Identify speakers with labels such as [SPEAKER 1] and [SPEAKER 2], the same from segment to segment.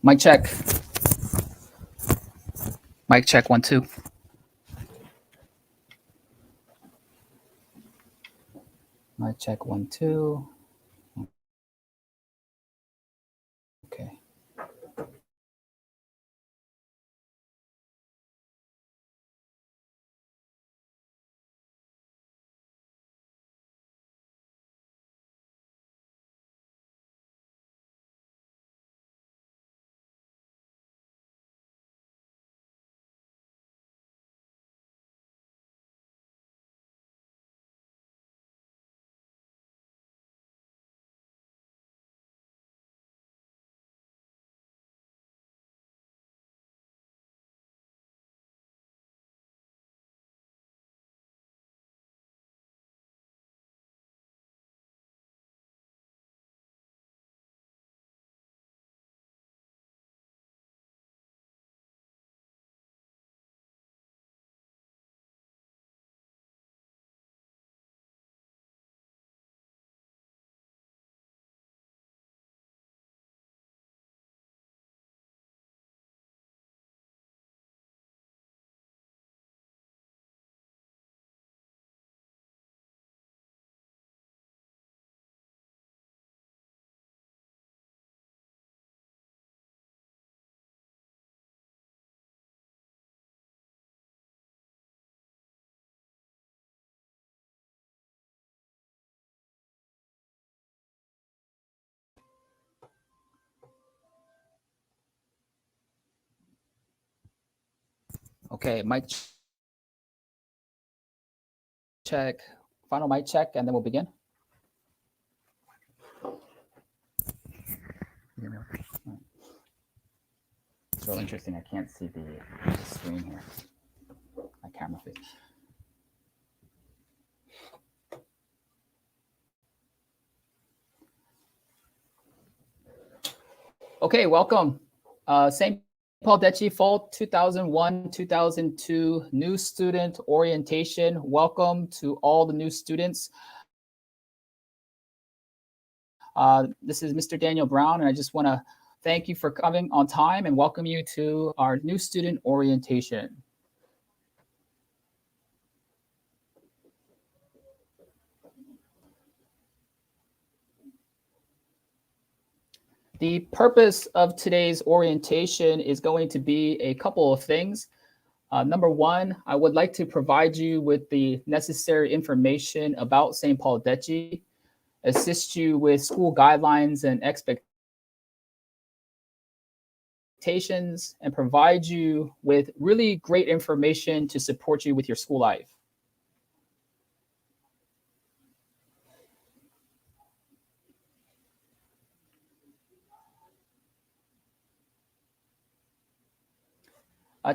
[SPEAKER 1] Mic check. Mic check 1 2. Mic check 1 2. Okay. Okay. Mic check. Final mic check, and then we'll begin. It's really interesting. I can't see the screen here. My camera face. Okay, welcome. St. Paul Daechi Fall 2001-2002 New Student Orientation. Welcome to all the new students. This is Mr. Daniel Brown, and I just want to thank you for coming on time and welcome you to our new student orientation. The purpose of today's orientation is going to be a couple of things. Number one, I would like to provide you with the necessary information about St. Paul Daechi, assist you with school guidelines and expectations, and provide you with really great information to support you with your school life.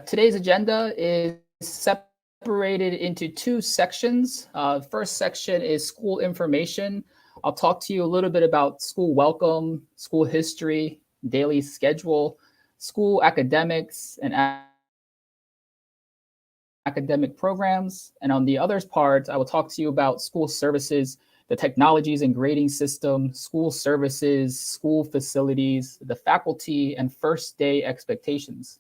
[SPEAKER 1] Today's agenda is separated into two sections. First section is school information. I'll talk to you a little bit about school welcome, school history, daily schedule, school academics, and academic programs. And on the other part, I will talk to you about school services, the technologies and grading system, school services, school facilities, the faculty, and first day expectations.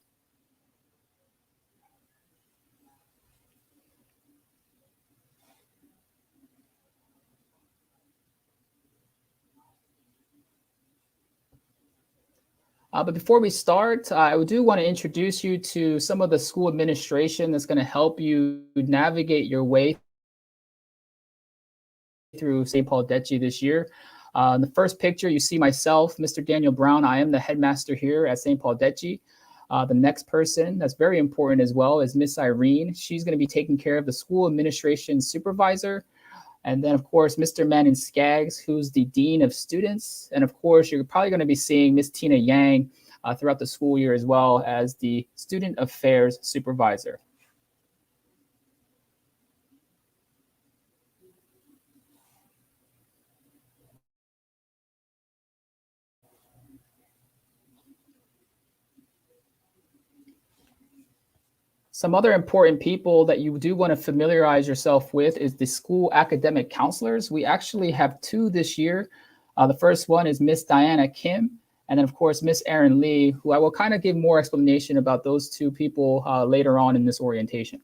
[SPEAKER 1] But before we start, I do want to introduce you to some of the school administration that's going to help you navigate your way through St. Paul Daechi this year. In the first picture, you see myself, Mr. Daniel Brown. I am the headmaster here at St. Paul Daechi. The next person that's very important as well is Miss Irene. She's going to be taking care of the school administration supervisor. And then, of course, Mr. Manon Skaggs, who's the dean of students. And of course, you're probably going to be seeing Miss Tina Yang throughout the school year as well as the student affairs supervisor. Some other important people that you do want to familiarize yourself with is the school academic counselors. We actually have two this year. The first one is Miss Diana Kim, And then, of course, Miss Erin Lee, who I will kind of give more explanation about those two people later on in this orientation.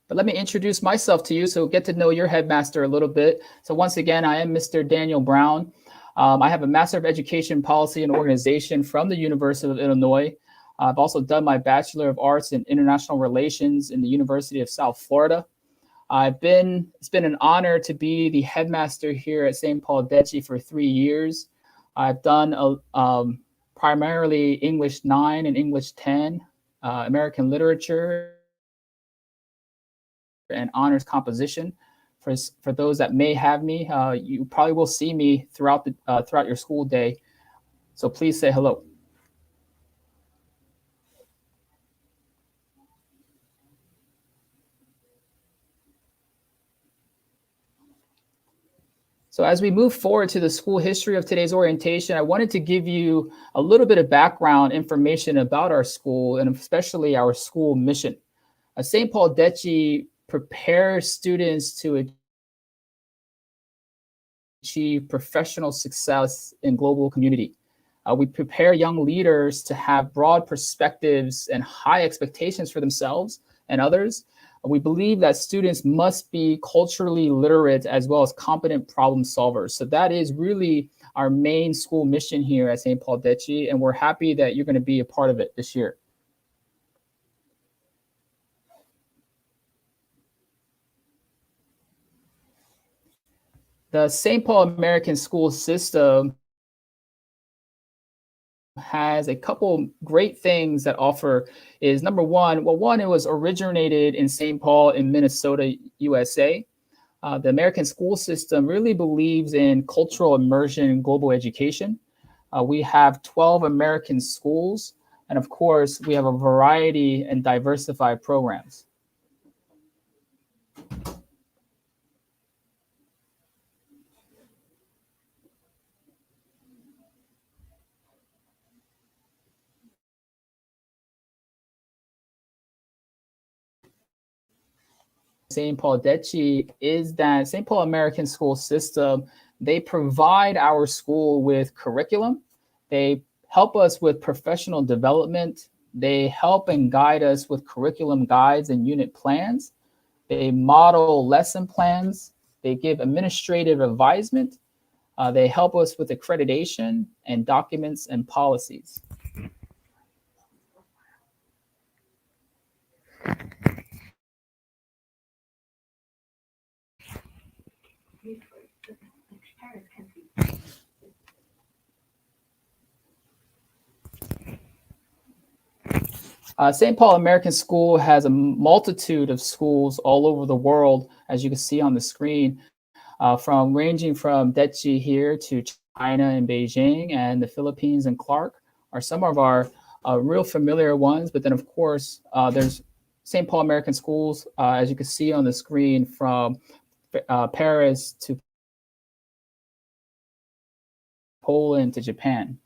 [SPEAKER 1] But let me introduce myself to you so get to know your headmaster a little bit. So once again, I am Mr. Daniel Brown. I have a Master of Education Policy and Organization from the University of Illinois. I've also done my Bachelor of Arts in International Relations in the University of South Florida. It's been an honor to be the headmaster here at St. Paul Daechi for 3 years. I've done primarily English 9 and English 10, American literature, and honors composition. For those that may have me, you probably will see me throughout your school day. So please say hello. So as we move forward to the school history of today's orientation, I wanted to give you a little bit of background information about our school and especially our school mission. St. Paul Daechi prepares students to achieve professional success in global community. We prepare young leaders to have broad perspectives and high expectations for themselves and others. We believe that students must be culturally literate as well as competent problem solvers. So that is really our main school mission here at St. Paul Daechi, and we're happy that you're going to be a part of it this year. The St. Paul American school system has a couple great things that offer is number one, it was originated in St. Paul in Minnesota, USA. The American school system really believes in cultural immersion and global education. We have 12 American schools, and of course, we have a variety and diversified programs. St. Paul Daechi is that St. Paul American school system, they provide our school with curriculum. They help us with professional development. They help and guide us with curriculum guides and unit plans. They model lesson plans. They give administrative advisement. They help us with accreditation and documents and policies. St. Paul American School has a multitude of schools all over the world, as you can see on the screen, from ranging from Daechi here to China and Beijing, and the Philippines and Clark are some of our real familiar ones. But then, of course, there's St. Paul American Schools, as you can see on the screen, from Paris to Poland to Japan.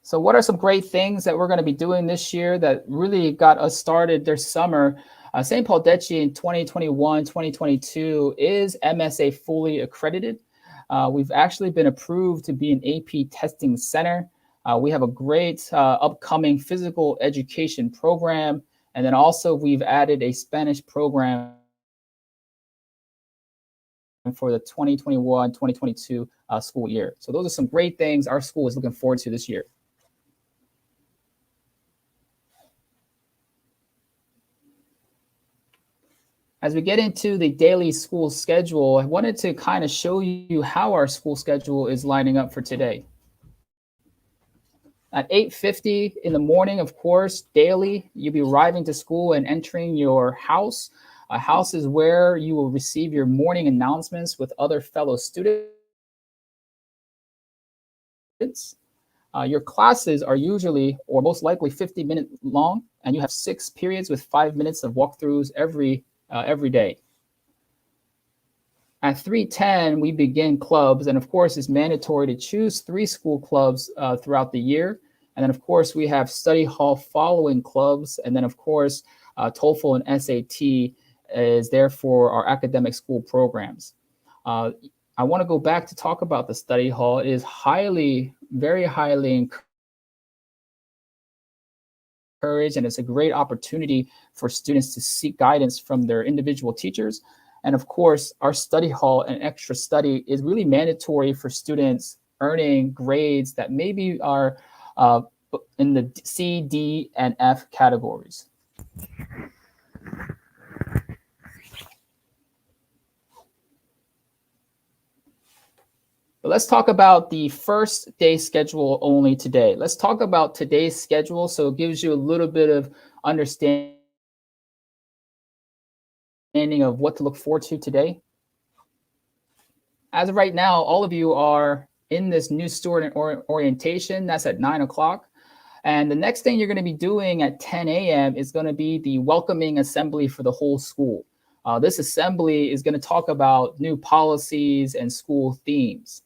[SPEAKER 1] So what are some great things that we're going to be doing this year that really got us started this summer? St. Paul Daechi in 2021, 2022 is MSA fully accredited. We've actually been approved to be an AP testing center. We have a great upcoming physical education program. And then also we've added a Spanish program for the 2021-2022 school year. So those are some great things our school is looking forward to this year. As we get into the daily school schedule, I wanted to kind of show you how our school schedule is lining up for today. At 8:50 in the morning, of course, daily, you'll be arriving to school and entering your house. A house is where you will receive your morning announcements with other fellow students. Your classes are usually or most likely 50 minutes long. and you have 6 periods with 5 minutes of walkthroughs every day. At 3:10, we begin clubs, and of course, it's mandatory to choose 3 school clubs throughout the year. And then, of course, we have study hall following clubs, and then, of course, TOEFL and SAT is there for our academic school programs. I want to go back to talk about the study hall. It is very highly encouraged, and it's a great opportunity for students to seek guidance from their individual teachers. And of course, our study hall and extra study is really mandatory for students earning grades that maybe are in the C, D, and F categories. But let's talk about the first day schedule only today. Let's talk about today's schedule so it gives you a little bit of understanding of what to look forward to today. As of right now, all of you are in this new student orientation. That's at 9 o'clock. And the next thing you're going to be doing at 10 a.m. is going to be the welcoming assembly for the whole school. This assembly is going to talk about new policies and school themes.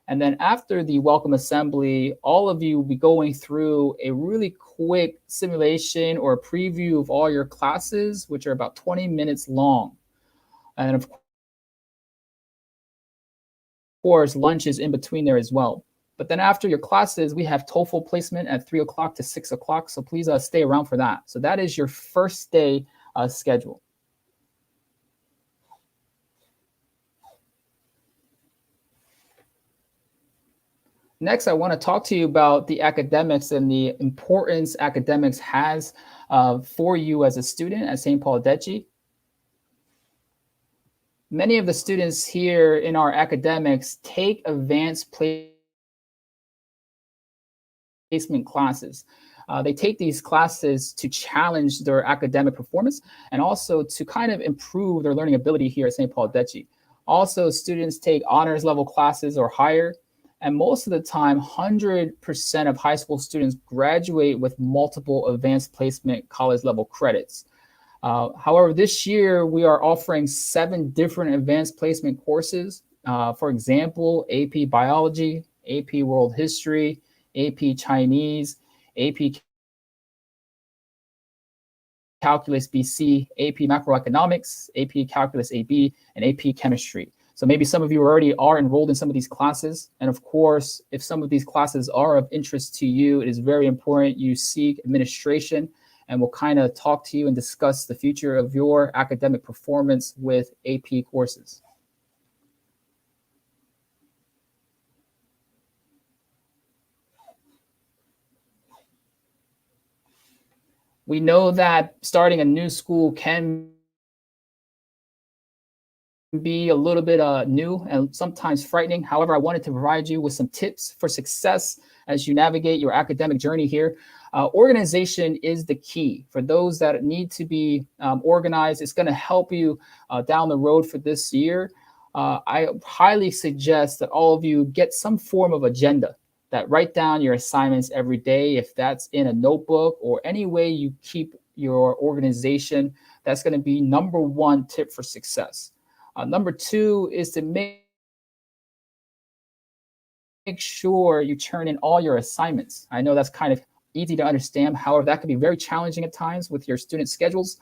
[SPEAKER 1] And then after the welcome assembly, all of you will be going through a really quick simulation or a preview of all your classes, which are about 20 minutes long. And of course, lunch is in between there as well. But then after your classes, we have TOEFL placement at 3 o'clock to 6 o'clock. So please stay around for that. So that is your first day schedule. Next, I want to talk to you about the academics and the importance academics has for you as a student at St. Paul Daechi. Many of the students here in our academics take advanced placement classes. They take these classes to challenge their academic performance and also to kind of improve their learning ability here at St. Paul Daechi. Also, students take honors level classes or higher. And most of the time, 100% of high school students graduate with multiple advanced placement college level credits. However, this year, we are offering 7 different advanced placement courses. For example, AP Biology, AP World History, AP Chinese, AP Calculus BC, AP Macroeconomics, AP Calculus AB, and AP Chemistry. So maybe some of you already are enrolled in some of these classes. And of course, if some of these classes are of interest to you, it is very important you seek administration, and we'll kind of talk to you and discuss the future of your academic performance with AP courses. We know that starting a new school can be a little bit new and sometimes frightening. However, I wanted to provide you with some tips for success as you navigate your academic journey here. Organization is the key. For those that need to be organized, it's going to help you down the road for this year. I highly suggest that all of you get some form of agenda, that write down your assignments every day. If that's in a notebook or any way you keep your organization, that's going to be number 1 tip for success. Number 2 is to make sure you turn in all your assignments. I know that's kind of easy to understand. However, that can be very challenging at times with your student schedules.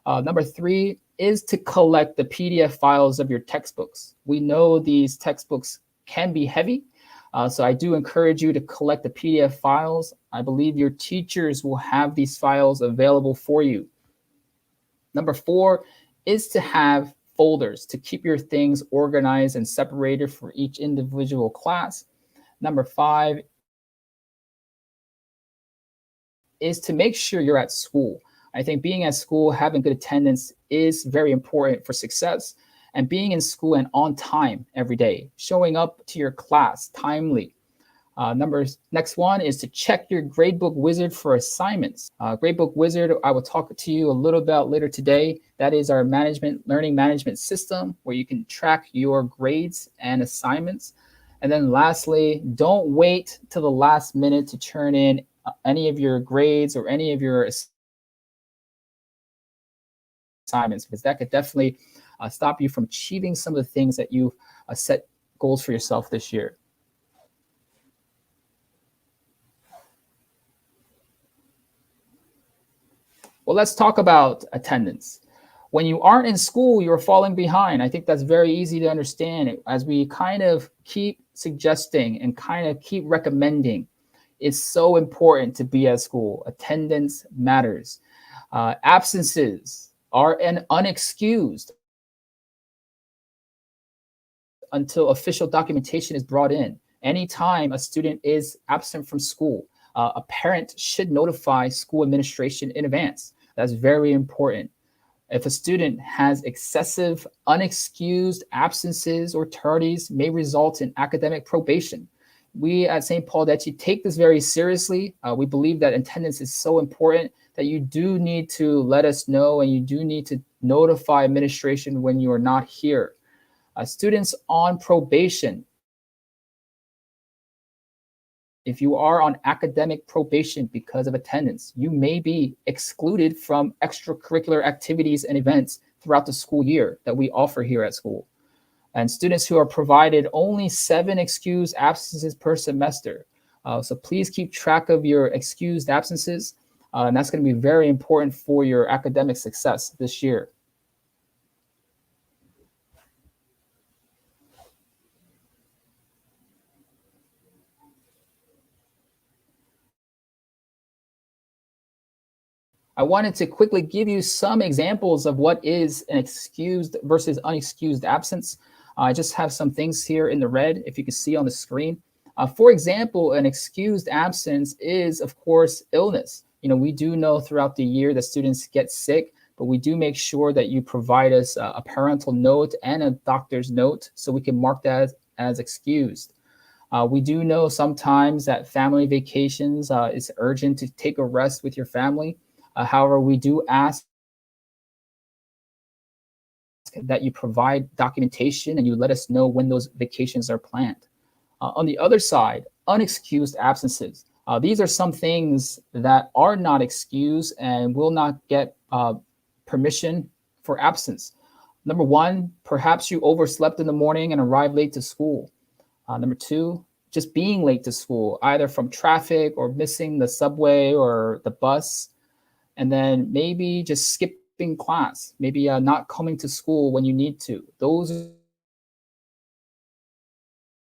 [SPEAKER 1] Number 3 is to collect the PDF files of your textbooks. We know these textbooks can be heavy, so I do encourage you to collect the PDF files. I believe your teachers will have these files available for you. Number 4 is to have folders to keep your things organized and separated for each individual class. Number 5 is to make sure you're at school. I think being at school, having good attendance is very important for success, and being in school and on time every day, showing up to your class timely. Next one is to check your gradebook wizard for assignments. Gradebook wizard, I will talk to you a little about later today. That is our learning management system where you can track your grades and assignments. And then lastly, don't wait till the last minute to turn in any of your grades or any of your assignments, because that could definitely stop you from achieving some of the things that you set goals for yourself this year. Well, let's talk about attendance. When you aren't in school, you're falling behind. I think that's very easy to understand. As we kind of keep suggesting and kind of keep recommending, it's so important to be at school. Attendance matters. Absences are unexcused until official documentation is brought in. Anytime a student is absent from school, a parent should notify school administration in advance. That's very important. If a student has excessive, unexcused absences or tardies, may result in academic probation. We at St. Paul Daechi take this very seriously. We believe that attendance is so important that you do need to let us know, and you do need to notify administration when you are not here. Students on probation, if you are on academic probation because of attendance, you may be excluded from extracurricular activities and events throughout the school year that we offer here at school. And students who are provided only 7 excused absences per semester. So please keep track of your excused absences, and that's going to be very important for your academic success this year. I wanted to quickly give you some examples of what is an excused versus unexcused absence. I just have some things here in the red, if you can see on the screen. For example, an excused absence is, of course, illness. We do know throughout the year that students get sick, but we do make sure that you provide us a parental note and a doctor's note so we can mark that as excused. We do know sometimes that family vacations is urgent to take a rest with your family. However, we do ask that you provide documentation and you let us know when those vacations are planned. On the other side, unexcused absences. These are some things that are not excused and will not get permission for absence. Number one, perhaps you overslept in the morning and arrived late to school. Number two, just being late to school, either from traffic or missing the subway or the bus. And then maybe just skipping class, maybe not coming to school when you need to. Those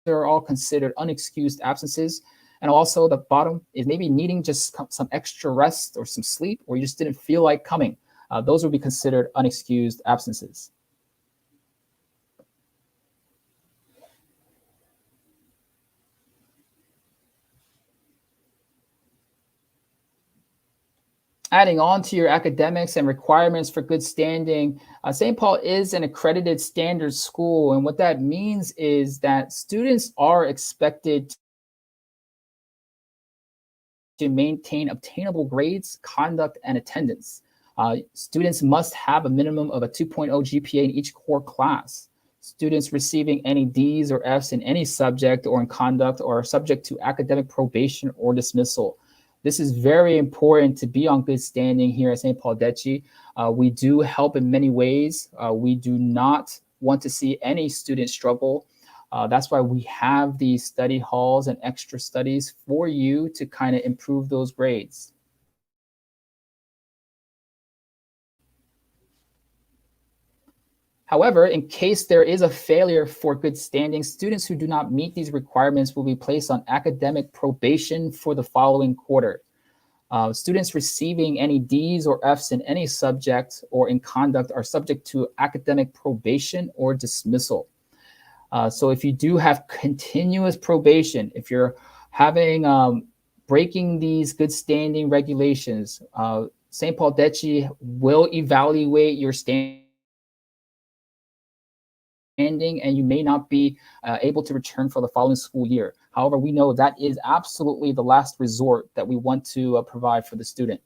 [SPEAKER 1] are all considered unexcused absences. And also the bottom is maybe needing just some extra rest or some sleep, or you just didn't feel like coming. Those would be considered unexcused absences. Adding on to your academics and requirements for good standing, St. Paul is an accredited standard school. And what that means is that students are expected to maintain obtainable grades, conduct, and attendance. Students must have a minimum of a 2.0 GPA in each core class. Students receiving any D's or F's in any subject or in conduct are subject to academic probation or dismissal. This is very important to be on good standing here at St. Paul Daechi. We do help in many ways. We do not want to see any student struggle. That's why we have these study halls and extra studies for you to kind of improve those grades. However, in case there is a failure for good standing, students who do not meet these requirements will be placed on academic probation for the following quarter. Students receiving any D's or F's in any subject or in conduct are subject to academic probation or dismissal. So if you do have continuous probation, if you're having breaking these good standing regulations, St. Paul Daechi will evaluate your standing, and you may not be able to return for the following school year. However, we know that is absolutely the last resort that we want to provide for the student.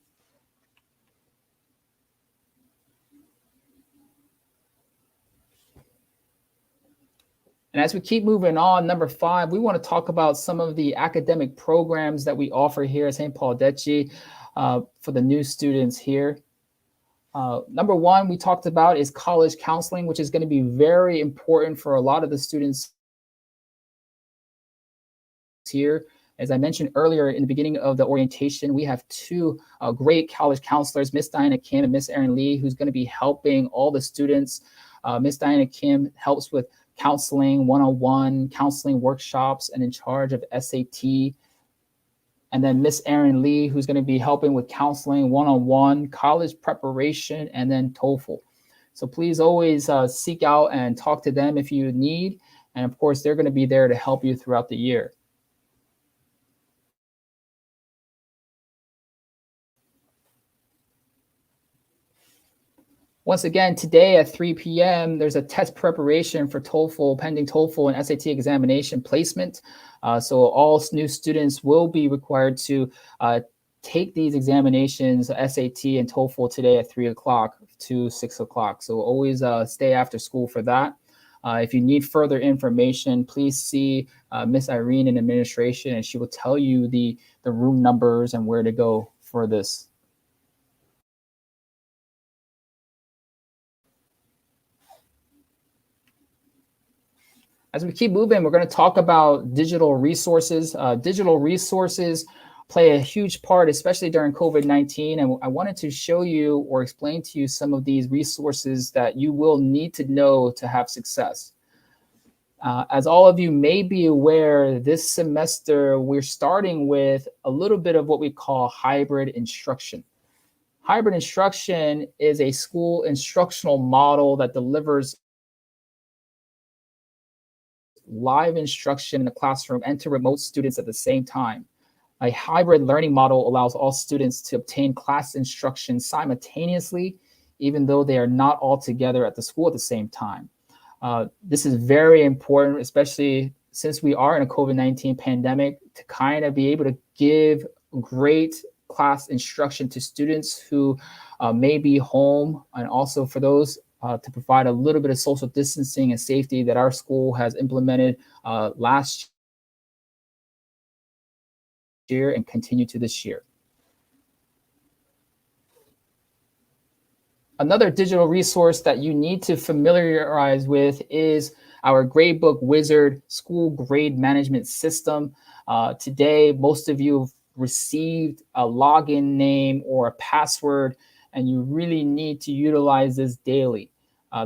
[SPEAKER 1] And as we keep moving on, number 5, we want to talk about some of the academic programs that we offer here at St. Paul Daechi for the new students here. Number one, we talked about is college counseling, which is going to be very important for a lot of the students here. As I mentioned earlier in the beginning of the orientation, we have two great college counselors, Miss Diana Kim and Miss Erin Lee, who's going to be helping all the students. Miss Diana Kim helps with counseling, one-on-one counseling workshops, and in charge of SAT. And then Miss Erin Lee, who's going to be helping with counseling, one-on-one, college preparation, and then TOEFL. So please always seek out and talk to them if you need. And of course, they're going to be there to help you throughout the year. Once again, today at 3 p.m., there's a test preparation for TOEFL, pending TOEFL and SAT examination placement. So all new students will be required to take these examinations, SAT and TOEFL, today at 3 o'clock to 6 o'clock. So always stay after school for that. If you need further information, please see Miss Irene in administration, and she will tell you the room numbers and where to go for this. As we keep moving, we're going to talk about digital resources. Digital resources play a huge part, especially during COVID-19. And I wanted to show you or explain to you some of these resources that you will need to know to have success. As all of you may be aware, this semester we're starting with a little bit of what we call hybrid instruction. Hybrid instruction is a school instructional model that delivers live instruction in the classroom and to remote students at the same time. A hybrid learning model allows all students to obtain class instruction simultaneously, even though they are not all together at the school at the same time. This is very important, especially since we are in a COVID-19 pandemic, to kind of be able to give great class instruction to students who may be home, and also for those to provide a little bit of social distancing and safety that our school has implemented last year and continue to this year. Another digital resource that you need to familiarize with is our Gradebook Wizard school grade management system. Today, most of you have received a login name or a password, and you really need to utilize this daily.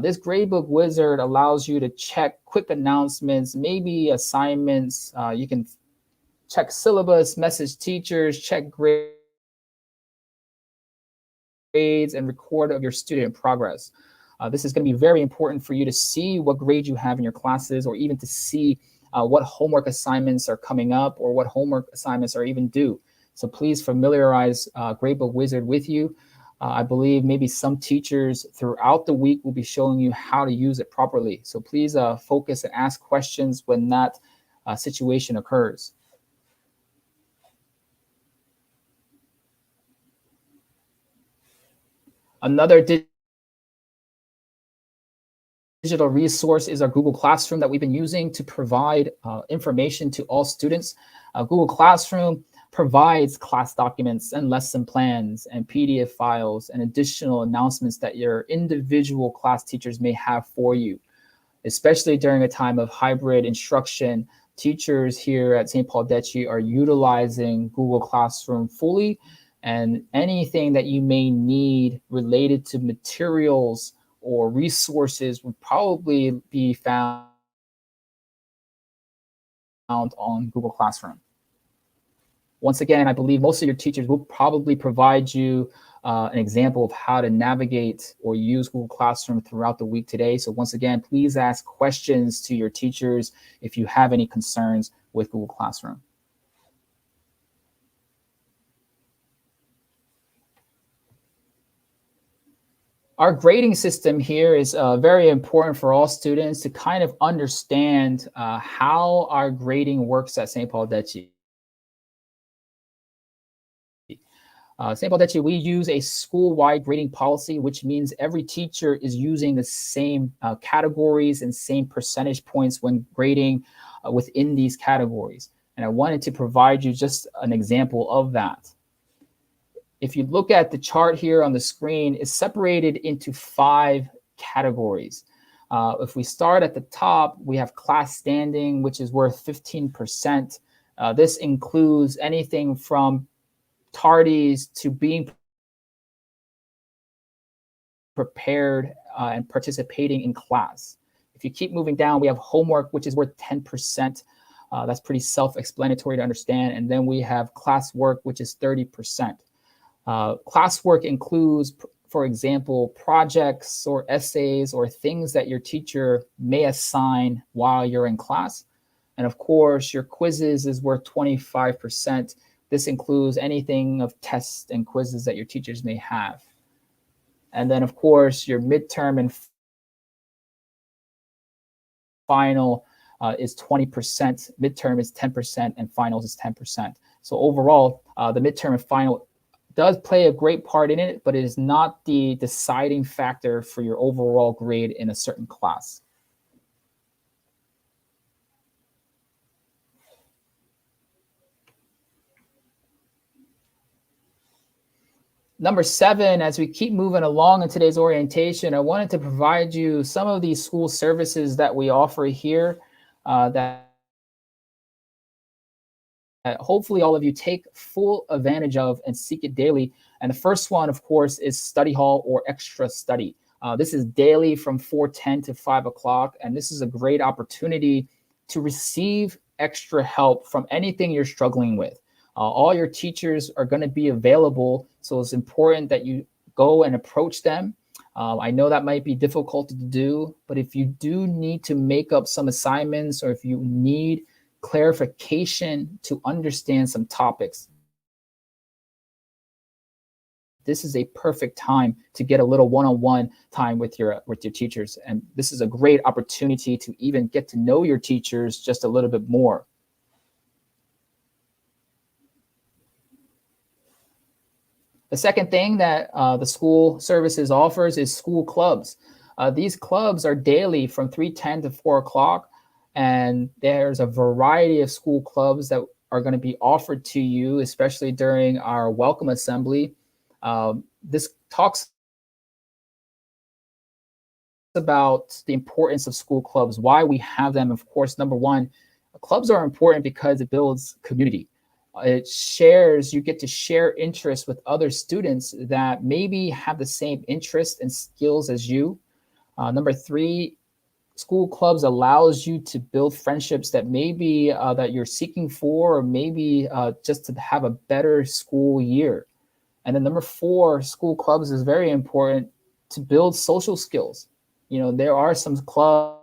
[SPEAKER 1] This Gradebook Wizard allows you to check quick announcements, maybe assignments. You can check syllabus, message teachers, check grades, and record of your student progress. This is going to be very important for you to see what grade you have in your classes, or even to see what homework assignments are coming up or what homework assignments are even due. So please familiarize Gradebook Wizard with you. I believe maybe some teachers throughout the week will be showing you how to use it properly. So please focus and ask questions when that situation occurs. Another digital resource is our Google Classroom that we've been using to provide information to all students. Google Classroom provides class documents and lesson plans and PDF files and additional announcements that your individual class teachers may have for you. Especially during a time of hybrid instruction, teachers here at St. Paul Daechi are utilizing Google Classroom fully, and anything that you may need related to materials or resources would probably be found on Google Classroom. Once again, I believe most of your teachers will probably provide you an example of how to navigate or use Google Classroom throughout the week today. So once again, please ask questions to your teachers if you have any concerns with Google Classroom. Our grading system here is very important for all students to kind of understand how our grading works at St. Paul Daechi. St. Paul Daechi, we use a school-wide grading policy, which means every teacher is using the same categories and same percentage points when grading within these categories. And I wanted to provide you just an example of that. If you look at the chart here on the screen, it's separated into 5 categories. If we start at the top, we have class standing, which is worth 15%. This includes anything from tardies to being prepared and participating in class. If you keep moving down, we have homework, which is worth 10%. That's pretty self-explanatory to understand. And then we have classwork, which is 30%. Classwork includes, for example, projects or essays or things that your teacher may assign while you're in class. And of course, your quizzes is worth 25%. This includes anything of tests and quizzes that your teachers may have. And then, of course, your midterm and final is 20%, midterm is 10%, and finals is 10%. So overall, the midterm and final does play a great part in it, but it is not the deciding factor for your overall grade in a certain class. Number 7, as we keep moving along in today's orientation, I wanted to provide you some of these school services that we offer here that hopefully all of you take full advantage of and seek it daily. And the first one, of course, is study hall or extra study. This is daily from 4:10 to 5 o'clock. And this is a great opportunity to receive extra help from anything you're struggling with. All your teachers are going to be available. So it's important that you go and approach them. I know that might be difficult to do, but if you do need to make up some assignments or if you need clarification to understand some topics, this is a perfect time to get a little one-on-one time with your teachers. And this is a great opportunity to even get to know your teachers just a little bit more. The second thing that the school services offers is school clubs. These clubs are daily from 3:10 to 4 o'clock. And there's a variety of school clubs that are going to be offered to you, especially during our welcome assembly. This talks about the importance of school clubs, why we have them. Of course, number one, clubs are important because it builds community. You get to share interests with other students that maybe have the same interests and skills as you. Number 3, school clubs allows you to build friendships that maybe that you're seeking for, or maybe just to have a better school year. And then number 4, school clubs is very important to build social skills. There are some clubs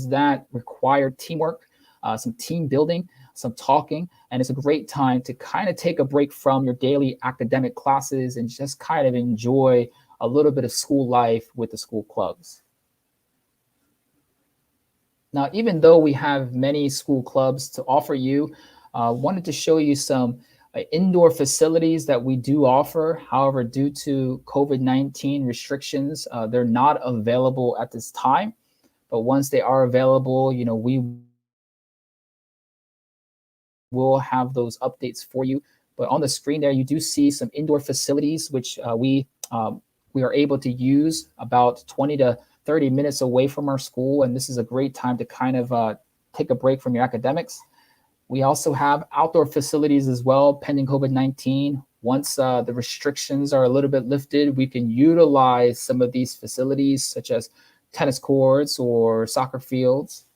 [SPEAKER 1] that require teamwork, some team building, some talking, and it's a great time to kind of take a break from your daily academic classes and just kind of enjoy a little bit of school life with the school clubs. Now, even though we have many school clubs to offer you, wanted to show you some indoor facilities that we do offer. However, due to COVID-19 restrictions, they're not available at this time. But once they are available, we will have those updates for you. But on the screen there, you do see some indoor facilities, which we are able to use about 20 to 30 minutes away from our school. And this is a great time to kind of take a break from your academics. We also have outdoor facilities as well, pending COVID-19. Once the restrictions are a little bit lifted, we can utilize some of these facilities, such as tennis courts or soccer fields.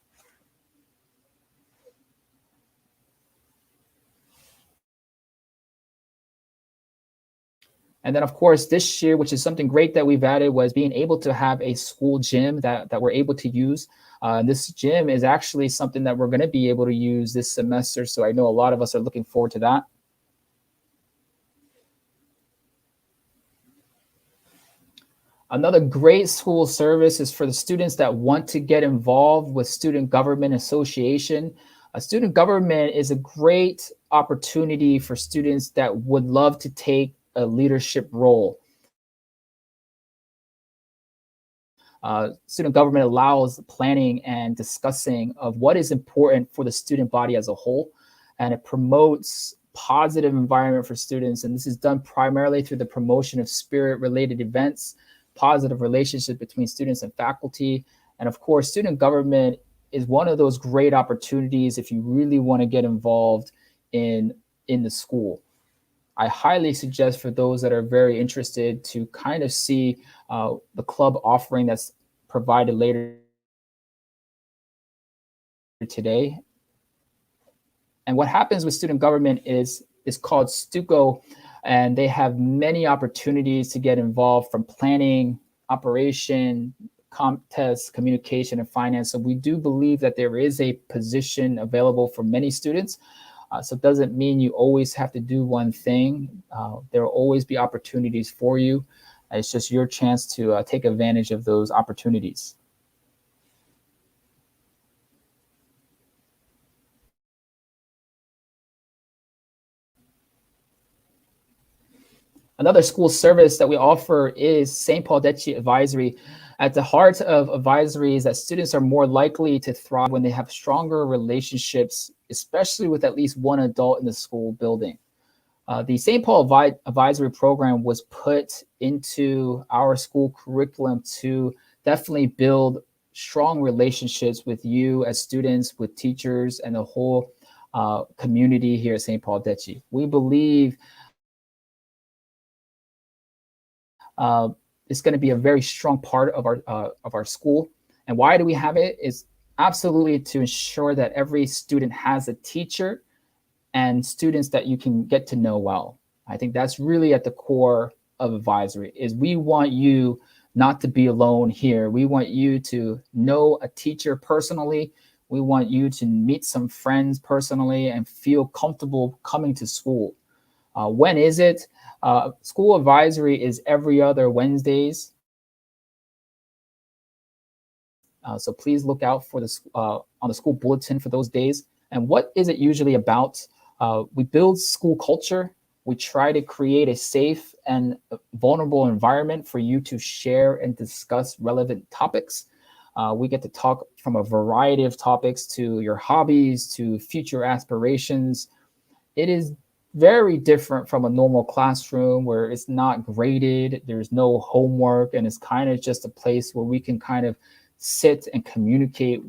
[SPEAKER 1] And then, of course, this year, which is something great that we've added, was being able to have a school gym that we're able to use. This gym is actually something that we're going to be able to use this semester. So I know a lot of us are looking forward to that. Another great school service is for the students that want to get involved with Student Government Association. A student government is a great opportunity for students that would love to take a leadership role. Student government allows planning and discussing of what is important for the student body as a whole, and it promotes positive environment for students. And this is done primarily through the promotion of spirit related events, positive relationship between students and faculty. And of course, student government is one of those great opportunities if you really want to get involved in the school. I highly suggest for those that are very interested to kind of see the club offering that's provided later today. And what happens with student government is called Stuco, and they have many opportunities to get involved from planning, operation, contest, communication, and finance. So we do believe that there is a position available for many students. So it doesn't mean you always have to do one thing. There will always be opportunities for you. It's just your chance to take advantage of those opportunities. Another school service that we offer is St. Paul Daechi Advisory. At the heart of advisory is that students are more likely to thrive when they have stronger relationships, especially with at least one adult in the school building. The St. Paul Advisory Program was put into our school curriculum to definitely build strong relationships with you as students, with teachers, and the whole community here at St. Paul Daechi. We believe it's going to be a very strong part of our school. And why do we have it? Is absolutely to ensure that every student has a teacher and students that you can get to know well. I think that's really at the core of advisory. Is we want you not to be alone here. We want you to know a teacher personally. We want you to meet some friends personally and feel comfortable coming to school. When is it? School advisory is every other Wednesdays. So please look out for this on the school bulletin for those days. And what is it usually about? We build school culture. We try to create a safe and vulnerable environment for you to share and discuss relevant topics. We get to talk from a variety of topics, to your hobbies, to future aspirations. It is very different from a normal classroom where it's not graded, there's no homework, and it's kind of just a place where we can kind of sit and communicate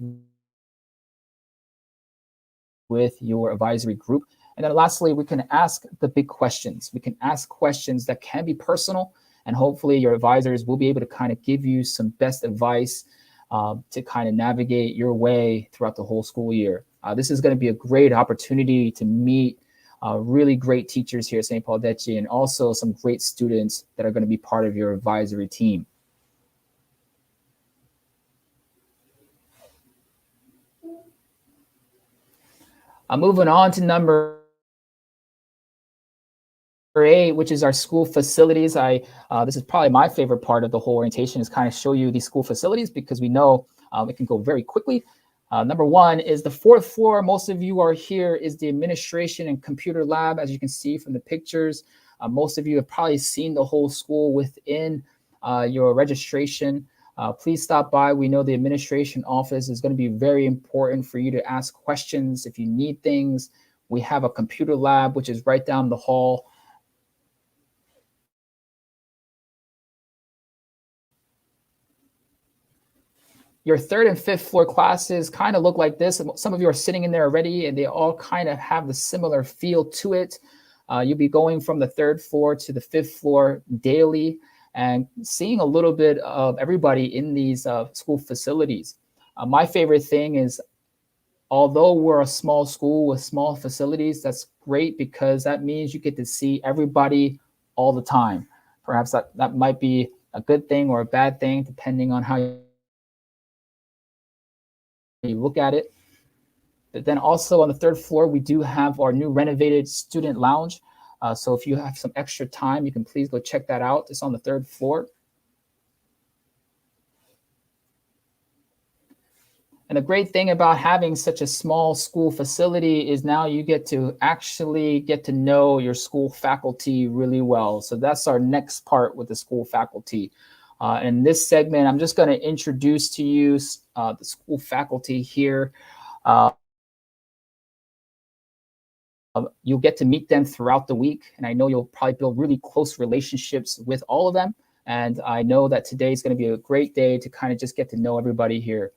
[SPEAKER 1] with your advisory group. And then lastly, we can ask the big questions. We can ask questions that can be personal, and hopefully your advisors will be able to kind of give you some best advice to kind of navigate your way throughout the whole school year. This is going to be a great opportunity to meet really great teachers here at St. Paul Daechi, and also some great students that are going to be part of your advisory team. Moving on to number 8, which is our school facilities. This is probably my favorite part of the whole orientation, is kind of show you these school facilities, because we know it can go very quickly. Number 1 is the 4th floor. Most of you are here, is the administration and computer lab, as you can see from the pictures. Most of you have probably seen the whole school within your registration. Please stop by. We know the administration office is going to be very important for you to ask questions if you need things. We have a computer lab, which is right down the hall. Your 3rd and 5th floor classes kind of look like this. Some of you are sitting in there already, and they all kind of have the similar feel to it. You'll be going from the 3rd floor to the 5th floor daily and seeing a little bit of everybody in these school facilities. My favorite thing is, although we're a small school with small facilities, that's great, because that means you get to see everybody all the time. Perhaps that might be a good thing or a bad thing, depending on how you look at it. But then also on the 3rd floor, we do have our new renovated student lounge. So if you have some extra time, you can please go check that out. It's on the 3rd floor. And the great thing about having such a small school facility is now you get to actually get to know your school faculty really well. So that's our next part with the school faculty. In this segment, I'm just going to introduce to you the school faculty here. You'll get to meet them throughout the week, and I know you'll probably build really close relationships with all of them. And I know that today is going to be a great day to kind of just get to know everybody here.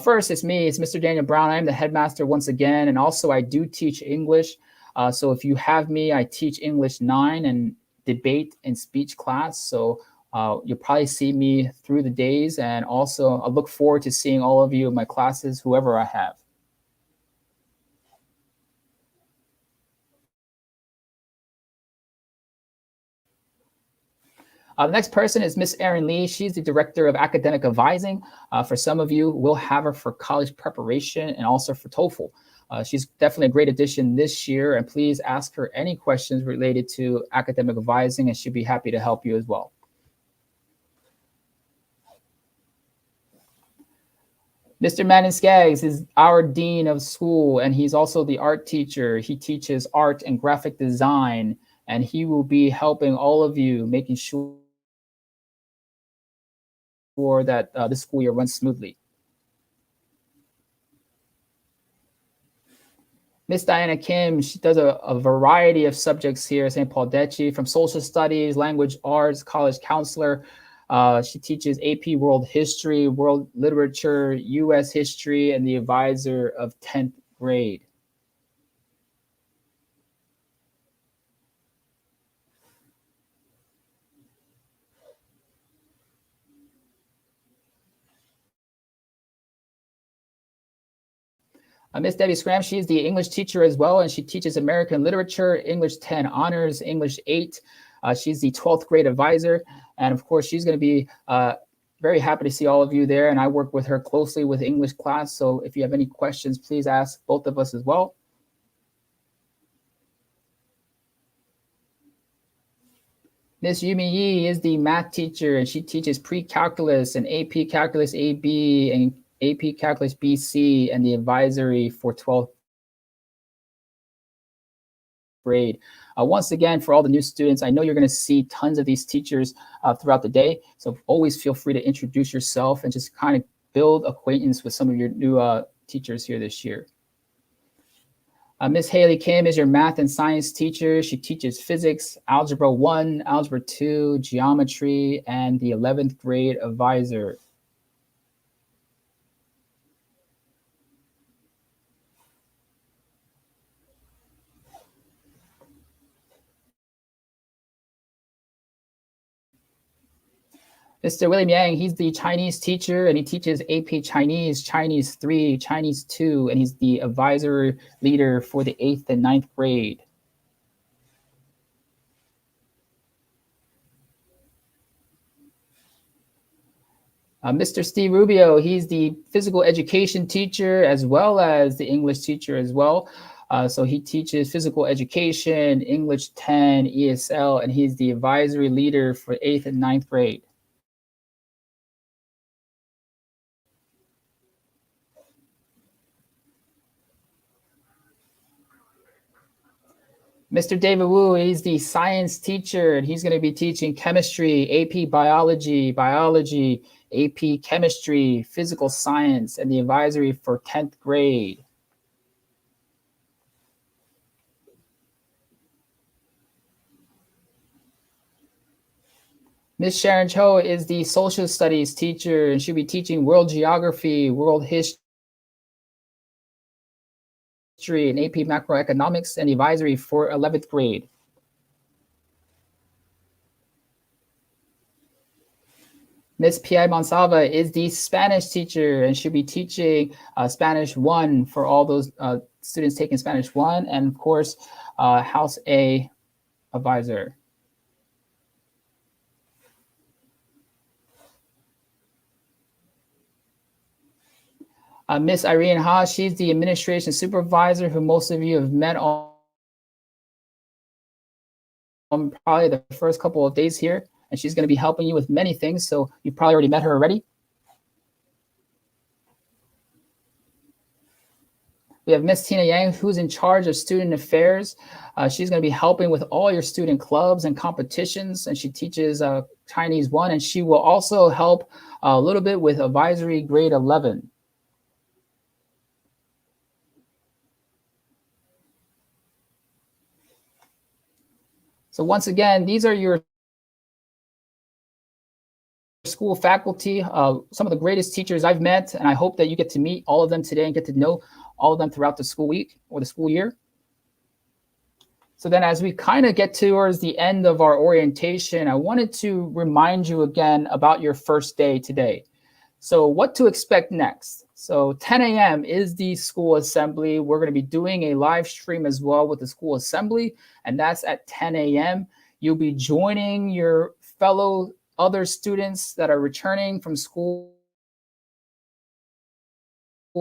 [SPEAKER 1] First, it's me. It's Mr. Daniel Brown. I'm the headmaster once again, and also I do teach English. So if you have me, I teach English 9 and debate and speech class. So you'll probably see me through the days, and also I look forward to seeing all of you in my classes, whoever I have. The next person is Miss Erin Lee. She's the Director of Academic Advising. For some of you, we'll have her for college preparation and also for TOEFL. She's definitely a great addition this year, and please ask her any questions related to academic advising, and she'll be happy to help you as well. Mr. Manon Skaggs is our Dean of School, and he's also the art teacher. He teaches art and graphic design, and he will be helping all of you, making sure that this school year runs smoothly. Miss Diana Kim, she does a variety of subjects here at St. Paul Daechi, from social studies, language arts, college counselor. She teaches AP World History, World Literature, U.S. History, and the advisor of 10th grade. Miss Debbie Scram, she's the English teacher as well, and she teaches American Literature, English 10 Honors, English 8. She's the 12th grade advisor, and of course, she's going to be very happy to see all of you there, and I work with her closely with English class, so if you have any questions, please ask both of us as well. Miss Yumi Yi is the math teacher, and she teaches pre-calculus and AP Calculus AB and AP Calculus BC and the advisory for 12th grade. Once again, for all the new students, I know you're going to see tons of these teachers throughout the day, so always feel free to introduce yourself and just kind of build acquaintance with some of your new teachers here this year. Miss Haley Kim is your math and science teacher. She teaches physics, algebra 1, algebra 2, geometry, and the 11th grade advisor. Mr. William Yang, he's the Chinese teacher, and he teaches AP Chinese, Chinese 3, Chinese 2, and he's the advisor leader for the 8th and 9th grade. Mr. Steve Rubio, he's the physical education teacher as well as the English teacher as well. So he teaches physical education, English 10, ESL, and he's the advisory leader for 8th and 9th grade. Mr. David Wu, he's the science teacher, and he's going to be teaching chemistry, AP biology, AP chemistry, physical science, and the advisory for 10th grade. Miss Sharon Cho is the social studies teacher, and she'll be teaching world geography, world history, and AP macroeconomics, and the advisory for 11th grade. Miss Pia Monsalva is the Spanish teacher, and she'll be teaching Spanish 1 for all those students taking Spanish 1, and of course, House A advisor. Miss Irene Ha, she's the administration supervisor who most of you have met on probably the first couple of days here, and she's going to be helping you with many things, so you probably already met her already. We have Miss Tina Yang, who's in charge of student affairs. She's going to be helping with all your student clubs and competitions, and she teaches Chinese 1, and she will also help a little bit with advisory grade 11. So once again, these are your school faculty, some of the greatest teachers I've met, and I hope that you get to meet all of them today and get to know all of them throughout the school week or the school year. So then as we kind of get towards the end of our orientation, I wanted to remind you again about your first day today. So what to expect next. So 10 a.m. is the school assembly. We're going to be doing a live stream as well with the school assembly, and that's at 10 a.m. You'll be joining your fellow other students that are returning from school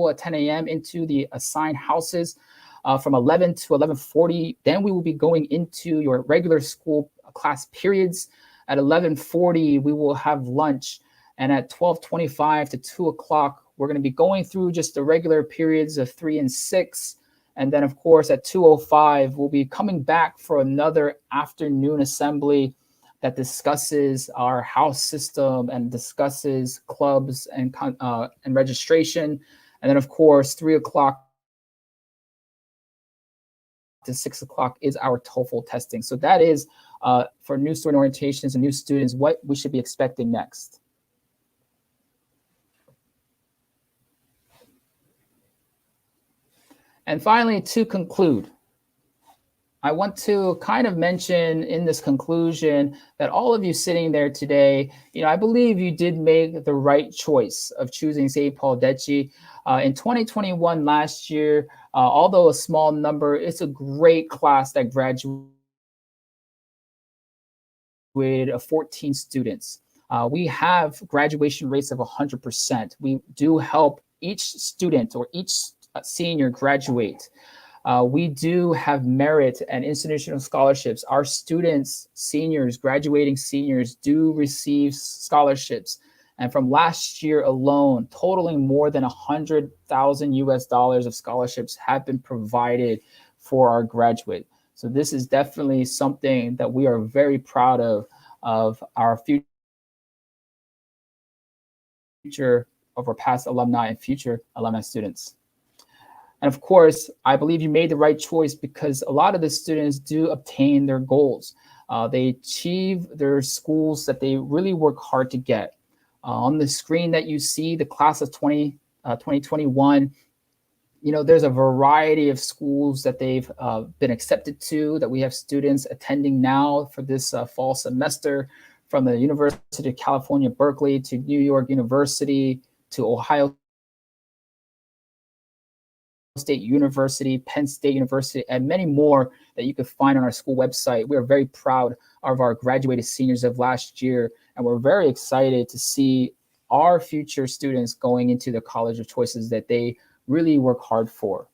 [SPEAKER 1] at 10 a.m. into the assigned houses from 11 to 11:40. Then we will be going into your regular school class periods. At 11:40, we will have lunch. And at 12:25 to 2 o'clock, we're going to be going through just the regular periods of 3 and 6. And then, of course, at 2:05, we'll be coming back for another afternoon assembly that discusses our house system and discusses clubs and registration. And then, of course, 3 o'clock to 6 o'clock is our TOEFL testing. So that is for new student orientations and new students, what we should be expecting next. And finally, to conclude, I want to kind of mention in this conclusion that all of you sitting there today, I believe you did make the right choice of choosing St. Paul Daechi. In 2021, last year, although a small number, it's a great class that graduated of 14 students. We have graduation rates of 100%. We do help each student or each senior graduate. We do have merit and institutional scholarships. Our students, seniors, graduating seniors do receive scholarships. And from last year alone, totaling more than 100,000 US dollars of scholarships have been provided for our graduate. So this is definitely something that we are very proud of our future, of our past alumni and future alumni students. And of course, I believe you made the right choice because a lot of the students do obtain their goals. They achieve their schools that they really work hard to get. On the screen that you see, the class of 2021, there's a variety of schools that they've been accepted to, that we have students attending now for this fall semester, from the University of California, Berkeley, to New York University, to Ohio State University, Penn State University, and many more that you can find on our school website. We are very proud of our graduated seniors of last year, and we're very excited to see our future students going into the college of choices that they really work hard for.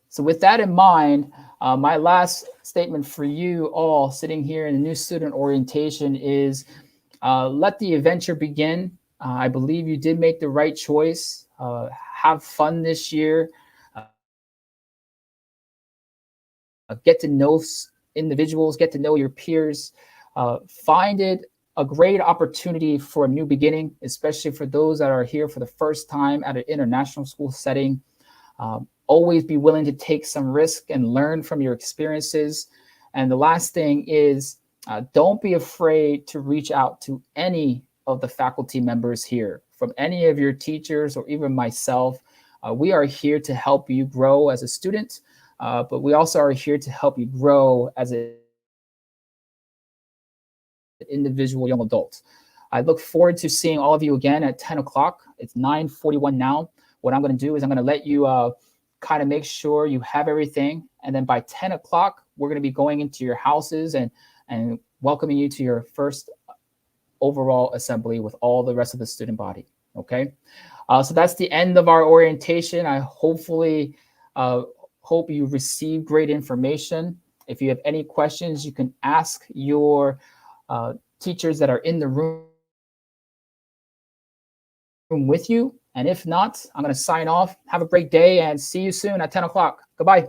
[SPEAKER 1] So with that in mind, my last statement for you all sitting here in the new student orientation is let the adventure begin. I believe you did make the right choice. Have fun this year. Get to know individuals, get to know your peers. Find it a great opportunity for a new beginning, especially for those that are here for the first time at an international school setting. Always be willing to take some risk and learn from your experiences. And the last thing is, don't be afraid to reach out to any of the faculty members here, from any of your teachers or even myself. We are here to help you grow as a student, but we also are here to help you grow as an individual young adult. I look forward to seeing all of you again at 10 o'clock. It's 9:41 now. What I'm going to do is I'm going to let you kind of make sure you have everything. And then by 10 o'clock, we're going to be going into your houses and welcoming you to your first overall assembly with all the rest of the student body. Okay. So that's the end of our orientation. I hopefully hope you receive great information. If you have any questions, you can ask your teachers that are in the room with you. And if not, I'm going to sign off. Have a great day and see you soon at 10 o'clock. Goodbye.